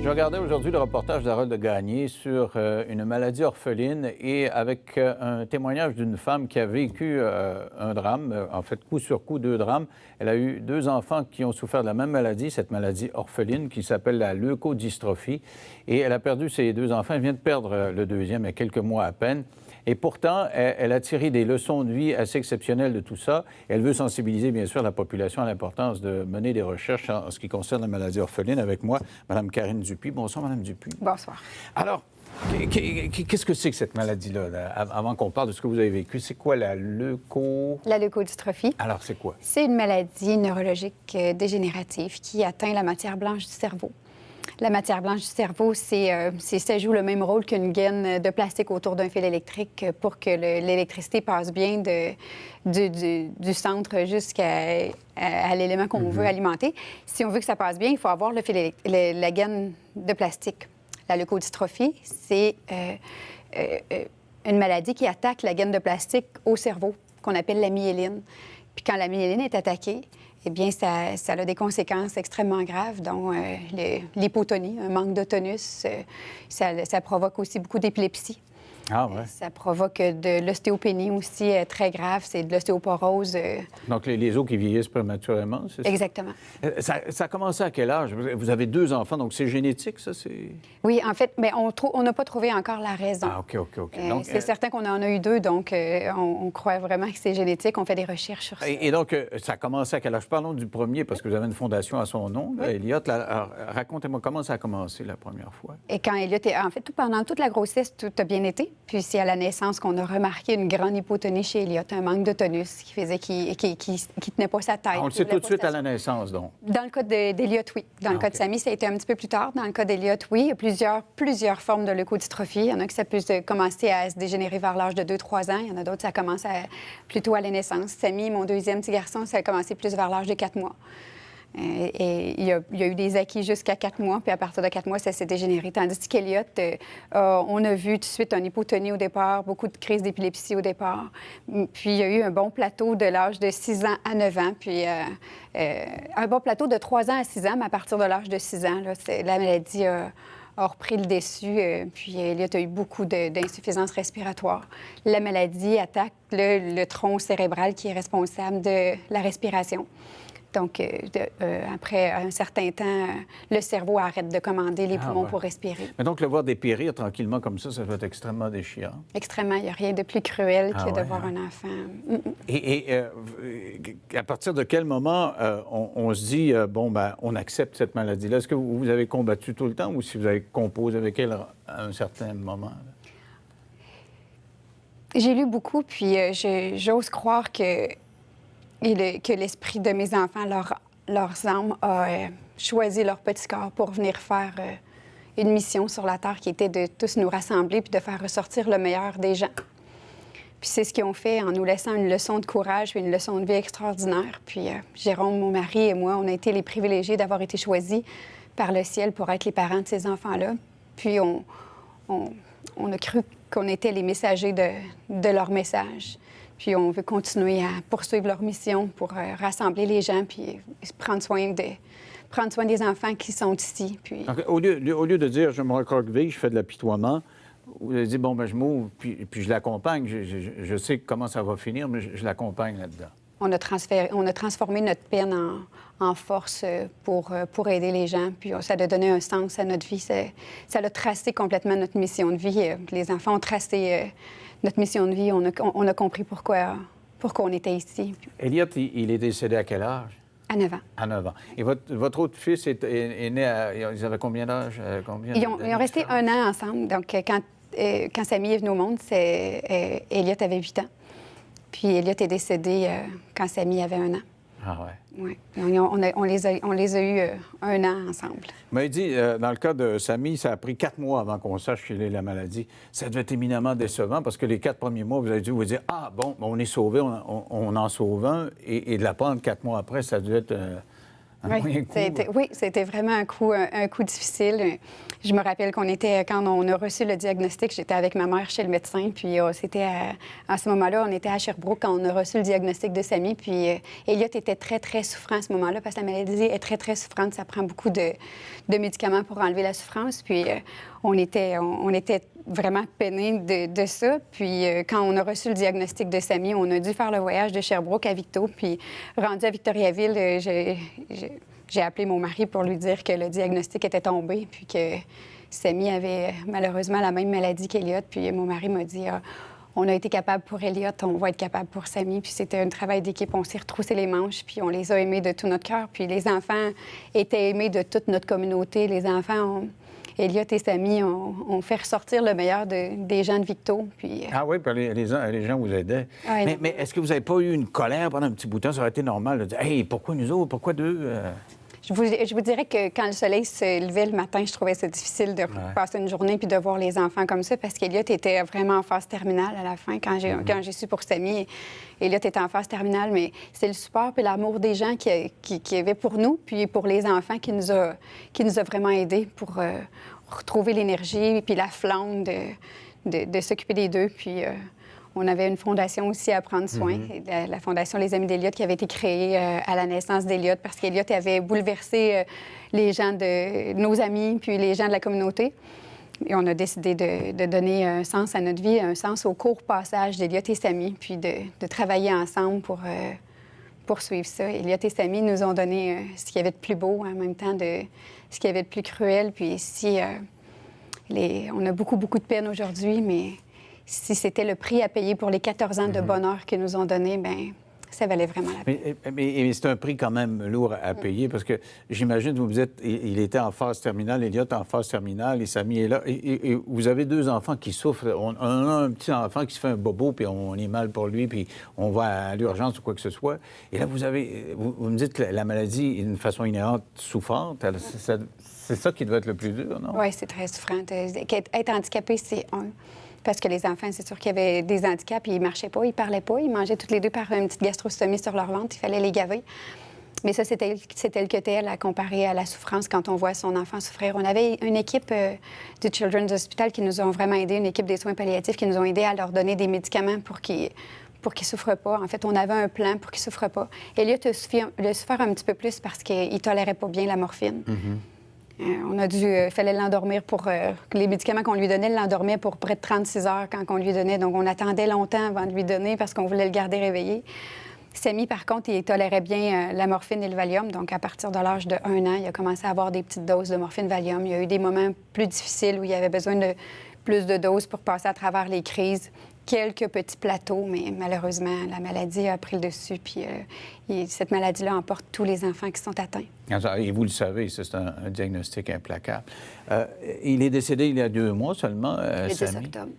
Je regardais aujourd'hui le reportage d'Harold de Gagné sur une maladie orpheline et avec un témoignage d'une femme qui a vécu un drame, en fait, coup sur coup, 2 drames. Elle a eu 2 enfants qui ont souffert de la même maladie, cette maladie orpheline qui s'appelle la leukodystrophie. Et elle a perdu ses 2 enfants. Elle vient de perdre le deuxième il y a quelques mois à peine. Et pourtant, elle a tiré des leçons de vie assez exceptionnelles de tout ça. Elle veut sensibiliser, bien sûr, la population à l'importance de mener des recherches en ce qui concerne la maladie orpheline. Avec moi, Mme Karine Dupuis. Bonsoir, Mme Dupuis. Bonsoir. Alors, qu'est-ce que c'est que cette maladie-là, là? Avant qu'on parle de ce que vous avez vécu? C'est quoi la leukodystrophie? Alors, c'est quoi? C'est une maladie neurologique dégénérative qui atteint la matière blanche du cerveau. La matière blanche du cerveau, ça joue le même rôle qu'une gaine de plastique autour d'un fil électrique pour que l'électricité passe bien du centre jusqu'à l'élément qu'on veut alimenter. Si on veut que ça passe bien, il faut avoir la gaine de plastique. La leukodystrophie, c'est une maladie qui attaque la gaine de plastique au cerveau, qu'on appelle la myéline. Puis quand la myéline est attaquée, eh bien, ça a des conséquences extrêmement graves, dont l'hypotonie, un manque de tonus. Ça provoque aussi beaucoup d'épilepsie. Ah, ouais. Ça provoque de l'ostéopénie aussi très grave, c'est de l'ostéoporose. Donc, les os qui vieillissent prématurément, c'est ça? Exactement. Ça a commencé à quel âge? Vous avez 2 enfants, donc c'est génétique, ça? Oui, en fait, mais on n'a pas trouvé encore la raison. Ah, OK. Donc, c'est certain qu'on en a eu 2, donc on croit vraiment que c'est génétique. On fait des recherches sur ça. Et donc, ça a commencé à quel âge? Parlons du premier, parce que vous avez une fondation à son nom, là, Elliott. Alors, racontez-moi comment ça a commencé la première fois. Et quand Elliott en fait, pendant toute la grossesse, tout a bien été. Puis c'est à la naissance qu'on a remarqué une grande hypotonie chez Elliott, un manque de tonus qui faisait qu'il tenait pas sa tête. On le sait tout de suite à la naissance, donc. Dans le cas d'Elliott, oui. Dans le cas de Samy, ça a été un petit peu plus tard. Dans le cas d'Elliott, oui. Il y a plusieurs formes de leukodystrophie. Il y en a que ça peut commencer à se dégénérer vers l'âge de 2-3 ans. Il y en a d'autres, ça commence plutôt à la naissance. Samy, mon deuxième petit garçon, ça a commencé plus vers l'âge de 4 mois. Et il y a eu des acquis jusqu'à 4 mois, puis à partir de 4 mois, ça s'est dégénéré. Tandis qu'Elliott, on a vu tout de suite une hypotonie au départ, beaucoup de crises d'épilepsie au départ. Puis il y a eu un bon plateau de l'âge de 6 ans à 9 ans, puis un bon plateau de 3 ans à 6 ans, mais à partir de l'âge de 6 ans, là, la maladie a repris le dessus, puis Elliott a eu beaucoup d'insuffisance respiratoire. La maladie attaque le tronc cérébral qui est responsable de la respiration. Donc, après un certain temps, le cerveau arrête de commander les poumons pour respirer. Mais donc, le voir dépérir tranquillement comme ça doit être extrêmement déchirant. Extrêmement. Il n'y a rien de plus cruel que de voir un enfant. Et à partir de quel moment on se dit, on accepte cette maladie-là? Est-ce que vous avez combattu tout le temps ou si vous avez composé avec elle à un certain moment? J'ai lu beaucoup, puis j'ose croire que l'esprit de mes enfants, leurs âmes, a choisi leur petit corps pour venir faire une mission sur la Terre qui était de tous nous rassembler puis de faire ressortir le meilleur des gens. Puis c'est ce qu'ils ont fait en nous laissant une leçon de courage puis une leçon de vie extraordinaire. Puis Jérôme, mon mari et moi, on a été les privilégiés d'avoir été choisis par le ciel pour être les parents de ces enfants-là. Puis on a cru qu'on était les messagers de leur message. Puis on veut continuer à poursuivre leur mission pour rassembler les gens puis prendre soin des enfants qui sont ici. Puis... Donc, au lieu de dire « je me recroqueville, je fais de l'apitoiement », vous avez dit « bon, je m'ouvre, puis je l'accompagne, je sais comment ça va finir, mais je l'accompagne là-dedans ». On a transformé notre peine en force pour aider les gens. Puis ça a donné un sens à notre vie. Ça a tracé complètement notre mission de vie. Les enfants ont tracé notre mission de vie. On a compris pourquoi on était ici. Elliott, il est décédé à quel âge? À 9 ans. À 9 ans. Et votre autre fils est né à... Ils avaient combien d'âge? Ils ont resté 1 an ensemble. Donc, quand Samy est venu au monde, Elliott avait 8 ans. Puis Elliott est décédé quand Samy avait 1 an. Ah ouais. Oui. On les a eus 1 an ensemble. Vous m'avez dit, dans le cas de Samy, ça a pris 4 mois avant qu'on sache qu'il ait la maladie. Ça devait être éminemment décevant parce que les 4 premiers mois, vous avez dû vous dire « Ah, bon, on est sauvé, on en sauve un. » Et de l'apprendre 4 mois après, ça devait être moyen coup. Oui, c'était vraiment un coup difficile. Je me rappelle quand on a reçu le diagnostic, j'étais avec ma mère chez le médecin, puis à ce moment-là, on était à Sherbrooke quand on a reçu le diagnostic de Samy, puis Elliot était très, très souffrant à ce moment-là, parce que la maladie est très, très souffrante. Ça prend beaucoup de médicaments pour enlever la souffrance, puis on était vraiment peinés de ça. Puis quand on a reçu le diagnostic de Samy, on a dû faire le voyage de Sherbrooke à Victo, puis rendu à Victoriaville, j'ai appelé mon mari pour lui dire que le diagnostic était tombé, puis que Samy avait malheureusement la même maladie qu'Elliot. Puis mon mari m'a dit on a été capable pour Elliot, on va être capable pour Samy. Puis c'était un travail d'équipe. On s'est retroussé les manches, puis on les a aimés de tout notre cœur. Puis les enfants étaient aimés de toute notre communauté. Les enfants Elliot et Samy ont fait ressortir le meilleur des gens de Victo. Puis, Ah oui, puis les gens vous aidaient. Mais est-ce que vous n'avez pas eu une colère pendant un petit bout de temps? Ça aurait été normal de dire « Hey, pourquoi nous autres? Pourquoi deux? Je vous dirais que quand le soleil se levait le matin, je trouvais ça difficile de passer une journée puis de voir les enfants comme ça, parce qu'Elliot était vraiment en phase terminale à la fin. Quand j'ai su pour Samy, Elliot était en phase terminale, mais c'est le support et l'amour des gens qui avait pour nous, puis pour les enfants qui nous a vraiment aidés pour retrouver l'énergie puis la flamme de s'occuper des deux. Puis on avait une fondation aussi à prendre soin, la Fondation Les Amis d'Elliot, qui avait été créée à la naissance d'Elliot, parce qu'Elliot avait bouleversé les gens nos amis, puis les gens de la communauté. Et on a décidé de donner un sens à notre vie, un sens au court passage d'Elliot et Samy, puis de travailler ensemble pour poursuivre ça. Elliot et Samy nous ont donné ce qu'il y avait de plus beau, en même temps ce qu'il y avait de plus cruel. Puis ici, on a beaucoup, beaucoup de peine aujourd'hui, mais si c'était le prix à payer pour les 14 ans de bonheur qu'ils nous ont donné, bien, ça valait vraiment la peine. Mais c'est un prix quand même lourd à payer, parce que j'imagine que vous dites, il était en phase terminale, Elliot en phase terminale, et Samy est là. Et vous avez deux enfants qui souffrent. On a un petit enfant qui se fait un bobo, puis on est mal pour lui, puis on va à l'urgence ou quoi que ce soit. Et là, vous me dites que la maladie est d'une façon inhérente souffrante. C'est ça qui doit être le plus dur, non? Oui, c'est très souffrant. Être handicapé, c'est un. Parce que les enfants, c'est sûr qu'ils avaient des handicaps, ils ne marchaient pas, ils ne parlaient pas, ils mangeaient toutes les deux par une petite gastrostomie sur leur ventre, il fallait les gaver. Mais ça, c'était le que tel à comparer à la souffrance quand on voit son enfant souffrir. On avait une équipe du Children's Hospital qui nous ont vraiment aidés, une équipe des soins palliatifs qui nous ont aidés à leur donner des médicaments pour qu'ils ne souffrent pas. En fait, on avait un plan pour qu'ils ne souffrent pas. Elliot a souffert un petit peu plus parce qu'il ne tolérait pas bien la morphine. Fallait l'endormir pour... les médicaments qu'on lui donnait, l'endormait pour près de 36 heures quand on lui donnait. Donc, on attendait longtemps avant de lui donner parce qu'on voulait le garder réveillé. Samy, par contre, il tolérait bien la morphine et le Valium. Donc, à partir de l'âge de 1 an, il a commencé à avoir des petites doses de morphine Valium. Il y a eu des moments plus difficiles où il avait besoin de plus de doses pour passer à travers les crises. Quelques petits plateaux, mais malheureusement, la maladie a pris le dessus. Puis cette maladie-là emporte tous les enfants qui sont atteints. Et vous le savez, c'est un diagnostic implacable. Il est décédé il y a 2 mois seulement, le 10 Samy. octobre.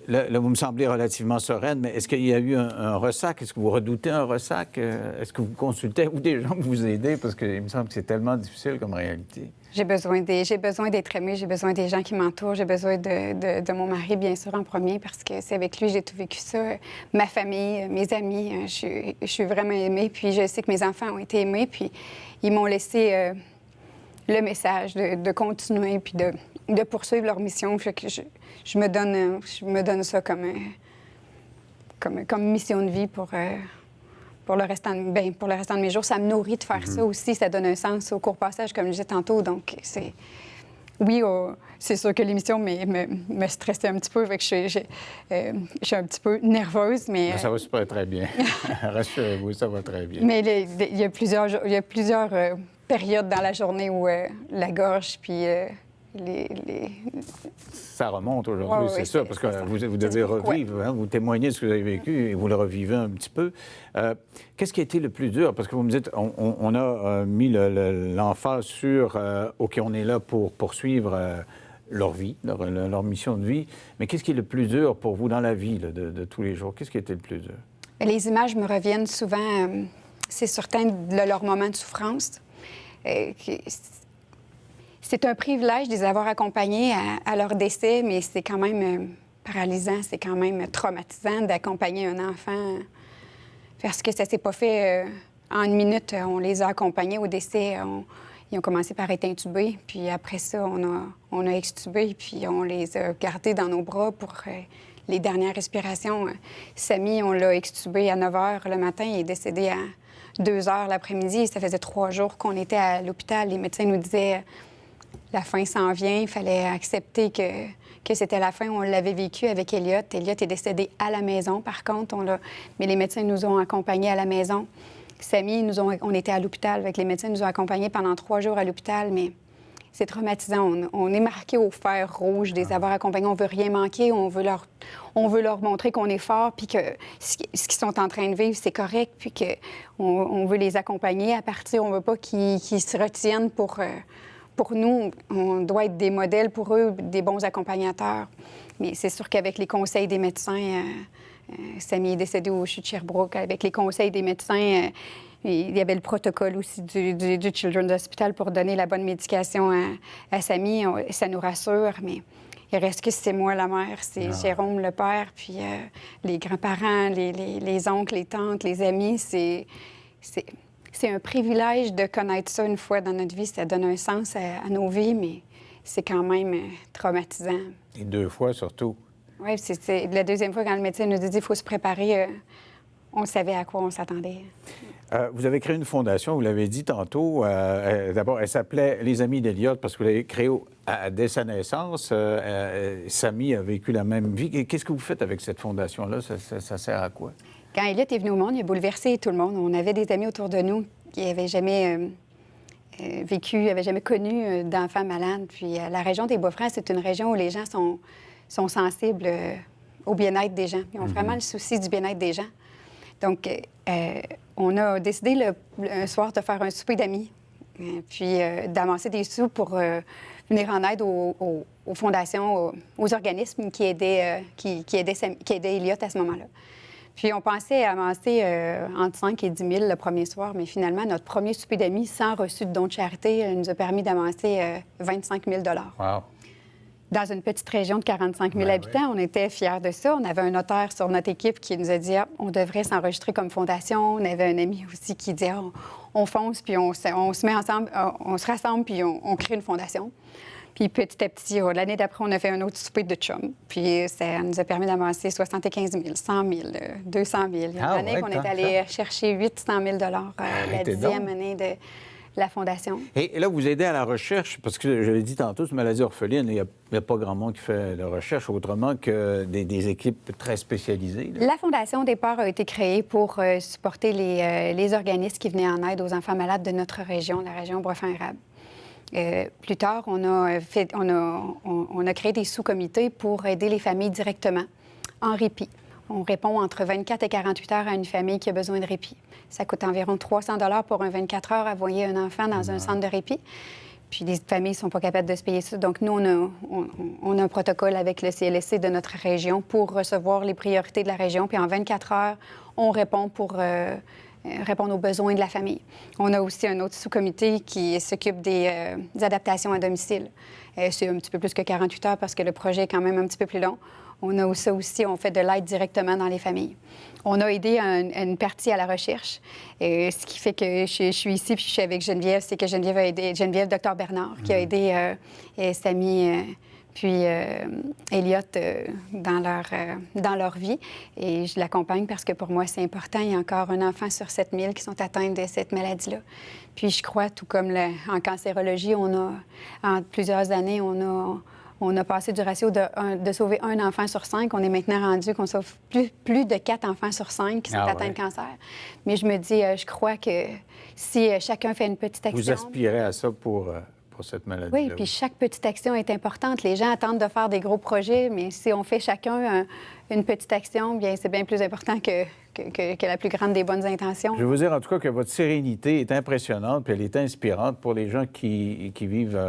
Là, vous me semblez relativement sereine, mais est-ce qu'il y a eu un ressac? Est-ce que vous redoutez un ressac? Est-ce que vous consultez ou des gens pour vous aider? Parce qu'il me semble que c'est tellement difficile comme réalité. J'ai besoin d'être aimée, j'ai besoin des gens qui m'entourent, j'ai besoin de mon mari, bien sûr, en premier, parce que c'est avec lui que j'ai tout vécu ça. Ma famille, mes amis, je suis vraiment aimée, puis je sais que mes enfants ont été aimés, puis ils m'ont laissé le message de continuer, puis de poursuivre leur mission. Je me donne ça comme mission de vie pour le restant de mes jours. Ça me nourrit de faire ça aussi. Ça donne un sens au court passage, comme je disais tantôt. Donc, c'est sûr que l'émission me stressait un petit peu. Fait que je suis un petit peu nerveuse, mais... Ça va super très bien. Rassurez-vous, ça va très bien. Mais il y a plusieurs périodes dans la journée où la gorge, puis... Ça remonte aujourd'hui, c'est ça, parce que vous devez revivre, hein, vous témoignez de ce que vous avez vécu et vous le revivez un petit peu. Qu'est-ce qui a été le plus dur? Parce que vous me dites, on a mis l'emphase sur OK, on est là pour poursuivre leur vie, leur mission de vie, mais qu'est-ce qui est le plus dur pour vous dans la vie là, de tous les jours? Qu'est-ce qui a été le plus dur? Les images me reviennent souvent, c'est certain, de leur moment de souffrance. C'est un privilège de les avoir accompagnés à leur décès, mais c'est quand même paralysant, c'est quand même traumatisant d'accompagner un enfant parce que ça s'est pas fait en une minute, on les a accompagnés au décès. Ils ont commencé par être intubés, puis après ça, on a extubé, puis on les a gardés dans nos bras pour les dernières respirations. Samy, on l'a extubé à 9 h le matin. Il est décédé à 2 h l'après-midi. Ça faisait 3 jours qu'on était à l'hôpital. Les médecins nous disaient la fin s'en vient, il fallait accepter que c'était la fin. On l'avait vécu avec Elliot. Elliot est décédé à la maison, par contre. Mais les médecins nous ont accompagnés à la maison. Samy, on était à l'hôpital avec les médecins, nous ont accompagnés pendant 3 jours à l'hôpital, mais c'est traumatisant. On est marqué au fer rouge des avoir accompagnés. On veut rien manquer. On veut leur montrer qu'on est fort, puis que ce qu'ils sont en train de vivre, c'est correct, puis qu'on veut les accompagner à partir. On veut pas qu'ils se retiennent pour nous. On doit être des modèles pour eux, des bons accompagnateurs. Mais c'est sûr qu'avec les conseils des médecins, Samy est décédé au CHU de Sherbrooke. Avec les conseils des médecins, il y avait le protocole aussi du Children's Hospital pour donner la bonne médication à Samy. Ça nous rassure, mais il reste que c'est moi la mère, c'est Jérôme le père, puis les grands-parents, les oncles, les tantes, les amis. C'est un privilège de connaître ça une fois dans notre vie. Ça donne un sens à nos vies, mais c'est quand même traumatisant. Et 2 fois surtout. Oui, c'est la deuxième fois quand le médecin nous dit qu'il faut se préparer. On savait à quoi on s'attendait. Vous avez créé une fondation, vous l'avez dit tantôt. D'abord, elle s'appelait Les Amis d'Elliot parce que vous l'avez créée dès sa naissance. Samy a vécu la même vie. Qu'est-ce que vous faites avec cette fondation-là? Ça sert à quoi? Quand Elliot est venu au monde, il a bouleversé tout le monde. On avait des amis autour de nous qui n'avaient jamais vécu, n'avaient jamais connu d'enfants malades. Puis la région des Bois-Francs, c'est une région où les gens sont sensibles au bien-être des gens. Ils ont vraiment le souci du bien-être des gens. Donc, on a décidé un soir de faire un souper d'amis, puis d'amasser des sous pour venir en aide aux fondations, aux organismes qui aidaient Elliot à ce moment-là. Puis on pensait amasser entre 5 et 10 000 le premier soir, mais finalement, notre premier souper d'amis, sans reçu de don de charité, nous a permis d'amasser 25 000 $. Wow! Dans une petite région de 45 000 habitants, on était fiers de ça. On avait un notaire sur notre équipe qui nous a dit on devrait s'enregistrer comme fondation. On avait un ami aussi qui dit on fonce, puis on se met ensemble, on se rassemble, puis on crée une fondation. Puis petit à petit, l'année d'après, on a fait un autre souper de chum. Puis ça nous a permis d'amasser 75 000, 100 000, 200 000. Il y a une année qu'on est allé chercher 800 000 la 10e année de la Fondation. Et là, vous aidez à la recherche, parce que je l'ai dit tantôt, c'est une maladie orpheline, il n'y a pas grand monde qui fait de recherche autrement que des équipes très spécialisées. Là. La Fondation, au départ, a été créée pour supporter les organismes qui venaient en aide aux enfants malades de notre région, la région Bois-Franc-Érable. Plus tard, on a créé des sous-comités pour aider les familles directement en répit. On répond entre 24 et 48 heures à une famille qui a besoin de répit. Ça coûte environ 300 $ pour un 24 heures à envoyer un enfant dans un centre de répit. Puis les familles ne sont pas capables de se payer ça. Donc, nous, on a un protocole avec le CLSC de notre région pour recevoir les priorités de la région. Puis en 24 heures, on répond pour répondre aux besoins de la famille. On a aussi un autre sous-comité qui s'occupe des adaptations à domicile. C'est un petit peu plus que 48 heures parce que le projet est quand même un petit peu plus long. On a ça aussi, on fait de l'aide directement dans les familles. On a aidé une partie à la recherche. Ce qui fait que je suis ici puis je suis avec Geneviève, c'est que Geneviève a aidé, Dr Bernard, qui a aidé Samy puis Elliot dans leur vie. Et je l'accompagne parce que pour moi, c'est important. Il y a encore un enfant sur 7 000 qui sont atteints de cette maladie-là. Puis je crois, tout comme en cancérologie, en plusieurs années, on a passé du ratio de sauver un enfant sur 5. On est maintenant rendu qu'on sauve plus de 4 enfants sur 5 qui sont atteints de cancer. Mais je me dis, je crois que si chacun fait une petite action... Vous aspirez à ça pour cette maladie-là. Oui, puis chaque petite action est importante. Les gens attendent de faire des gros projets, mais si on fait chacun une petite action, bien c'est bien plus important que la plus grande des bonnes intentions. Je vais vous dire en tout cas que votre sérénité est impressionnante, puis elle est inspirante pour les gens qui vivent,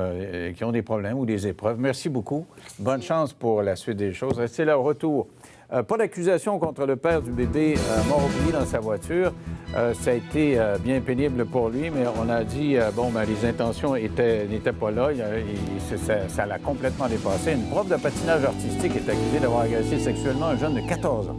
qui ont des problèmes ou des épreuves. Merci beaucoup. Merci. Bonne chance pour la suite des choses. Restez là au retour. Pas d'accusation contre le père du bébé mort oublié dans sa voiture. Ça a été bien pénible pour lui, mais on a dit, les intentions n'étaient pas là. Ça l'a complètement dépassé. Une prof de patinage artistique est accusée d'avoir agressé sexuellement un jeune de 14 ans.